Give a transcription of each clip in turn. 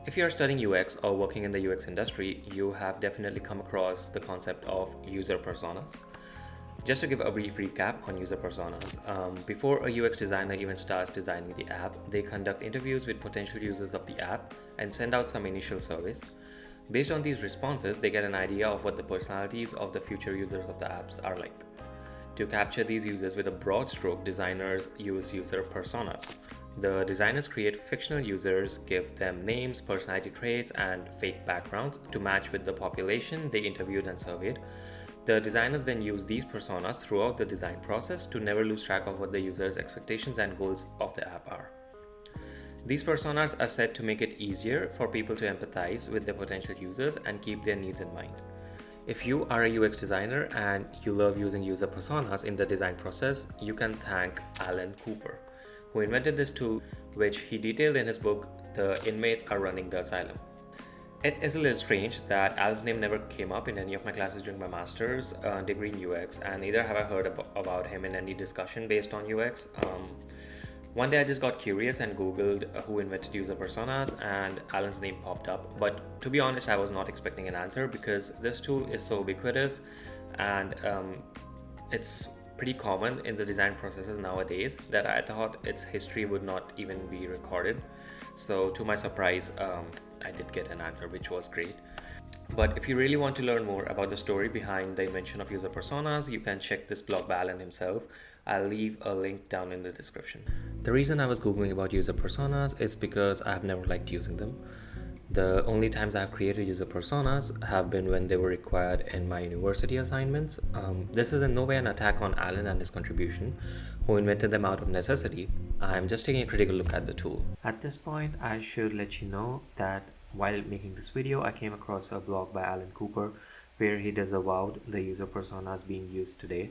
If you're studying UX or working in the UX industry, you have definitely come across the concept of user personas. Just to give a brief recap on user personas, before a UX designer even starts designing the app, they conduct interviews with potential users of the app and send out some initial surveys. Based on these responses, they get an idea of what the personalities of the future users of the apps are like. To capture these users with a broad stroke, designers use user personas. The designers create fictional users, give them names, personality traits, and fake backgrounds to match with the population they interviewed and surveyed. The designers then use these personas throughout the design process to never lose track of what the user's expectations and goals of the app are. These personas are set to make it easier for people to empathize with their potential users and keep their needs in mind. If you are a UX designer and you love using user personas in the design process, you can thank Alan Cooper, who invented this tool, which he detailed in his book, The Inmates Are Running the Asylum. It is a little strange that Alan's name never came up in any of my classes during my master's degree in UX, and neither have I heard about him in any discussion based on UX. One day I just got curious and googled who invented user personas, and Alan's name popped up. But to be honest, I was not expecting an answer because this tool is so ubiquitous and it's pretty common in the design processes nowadays that I thought its history would not even be recorded. So to my surprise, I did get an answer, which was great. But if you really want to learn more about the story behind the invention of user personas, you can check this blog by Alan himself. I'll leave a link down in the description. The reason I was googling about user personas is because I have never liked using them. The only times I've created user personas have been when they were required in my university assignments. This is in no way an attack on Alan and his contribution, who invented them out of necessity. I'm just taking a critical look at the tool. At this point, I should let you know that while making this video, I came across a blog by Alan Cooper where he disavowed the user personas being used today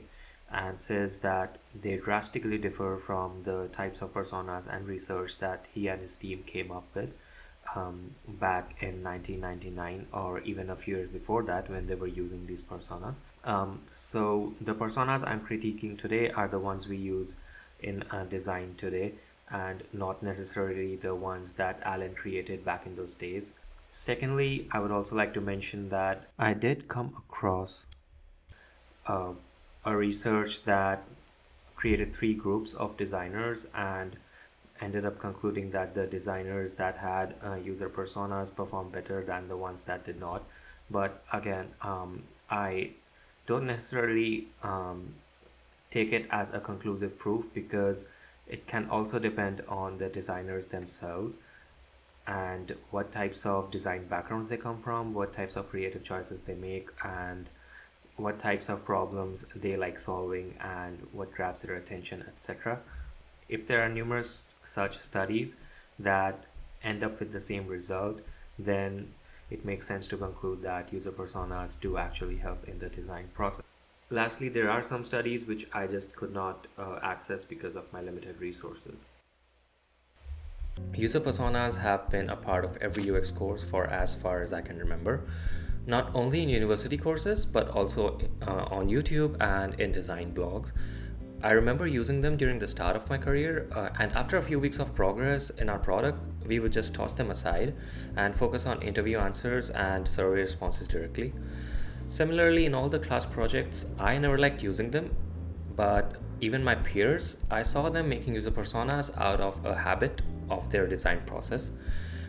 and says that they drastically differ from the types of personas and research that he and his team came up with back in 1999 or even a few years before that when they were using these personas. So the personas I'm critiquing today are the ones we use in design today and not necessarily the ones that Alan created back in those days. Secondly, I would also like to mention that I did come across a research that created three groups of designers and ended up concluding that the designers that had user personas performed better than the ones that did not. But again, I don't necessarily take it as a conclusive proof because it can also depend on the designers themselves and what types of design backgrounds they come from, what types of creative choices they make, and what types of problems they like solving and what grabs their attention, etc. If there are numerous such studies that end up with the same result, then it makes sense to conclude that user personas do actually help in the design process. Lastly, there are some studies which I just could not access because of my limited resources. User personas have been a part of every UX course for as far as I can remember, not only in university courses but also on YouTube and in design blogs. I remember using them during the start of my career, and after a few weeks of progress in our product, we would just toss them aside and focus on interview answers and survey responses directly. Similarly, in all the class projects, I never liked using them, but even my peers, I saw them making user personas out of a habit of their design process,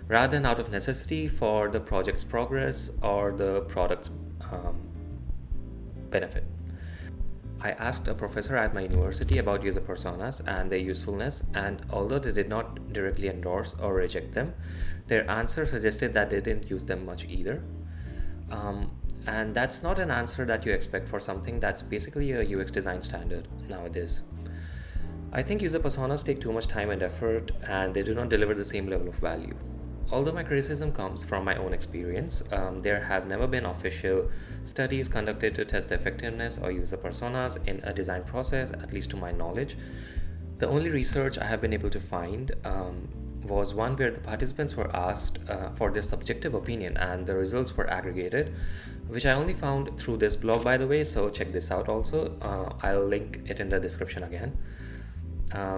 rather than out of necessity for the project's progress or the product's benefit. I asked a professor at my university about user personas and their usefulness, and although they did not directly endorse or reject them, their answer suggested that they didn't use them much either. And that's not an answer that you expect for something that's basically a UX design standard nowadays. I think user personas take too much time and effort, and they do not deliver the same level of value. Although my criticism comes from my own experience, there have never been official studies conducted to test the effectiveness of user personas in a design process, at least to my knowledge. The only research I have been able to find was one where the participants were asked for their subjective opinion and the results were aggregated, which I only found through this blog, by the way, so check this out also. I'll link it in the description again.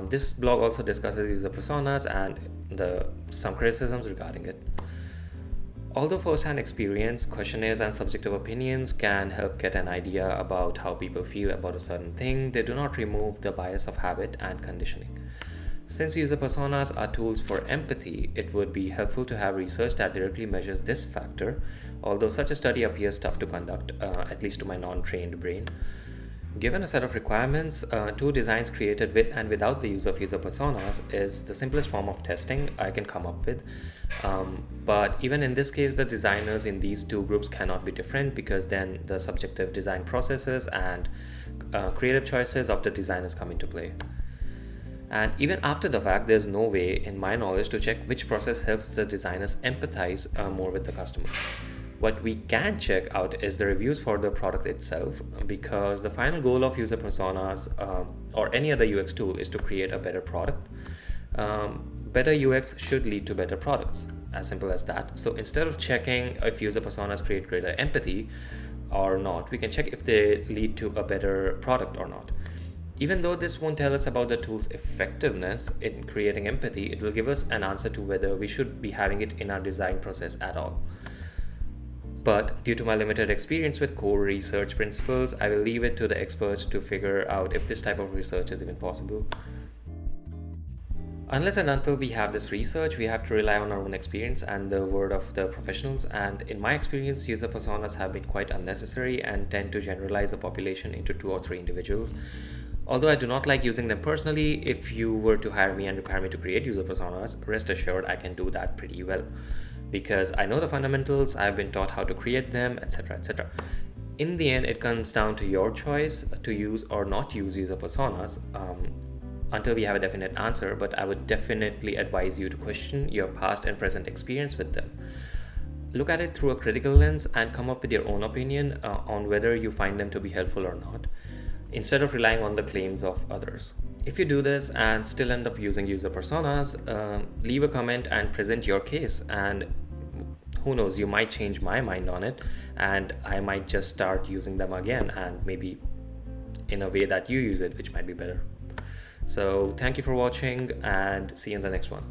This blog also discusses user personas and some criticisms regarding it. Although first-hand experience, questionnaires, and subjective opinions can help get an idea about how people feel about a certain thing, they do not remove the bias of habit and conditioning. Since user personas are tools for empathy, it would be helpful to have research that directly measures this factor, although such a study appears tough to conduct, at least to my non-trained brain. Given a set of requirements, two designs created with and without the use of user personas is the simplest form of testing I can come up with. But even in this case, the designers in these two groups cannot be different, because then the subjective design processes and creative choices of the designers come into play. And even after the fact, there's no way, in my knowledge, to check which process helps the designers empathize more with the customer. What we can check out is the reviews for the product itself, because the final goal of user personas or any other UX tool is to create a better product. Better UX should lead to better products, as simple as that. So instead of checking if user personas create greater empathy or not, we can check if they lead to a better product or not. Even though this won't tell us about the tool's effectiveness in creating empathy, it will give us an answer to whether we should be having it in our design process at all. But due to my limited experience with core research principles, I will leave it to the experts to figure out if this type of research is even possible. Unless and until we have this research, we have to rely on our own experience and the word of the professionals. And in my experience, user personas have been quite unnecessary and tend to generalize a population into 2 or 3 individuals. Although I do not like using them personally, if you were to hire me and require me to create user personas, rest assured I can do that pretty well, because I know the fundamentals, I've been taught how to create them, etc. etc. In the end, it comes down to your choice to use or not use user personas until we have a definite answer, but I would definitely advise you to question your past and present experience with them. Look at it through a critical lens and come up with your own opinion on whether you find them to be helpful or not, instead of relying on the claims of others. If you do this and still end up using user personas, leave a comment and present your case, and who knows, you might change my mind on it and I might just start using them again, and maybe in a way that you use it, which might be better. So thank you for watching and see you in the next one.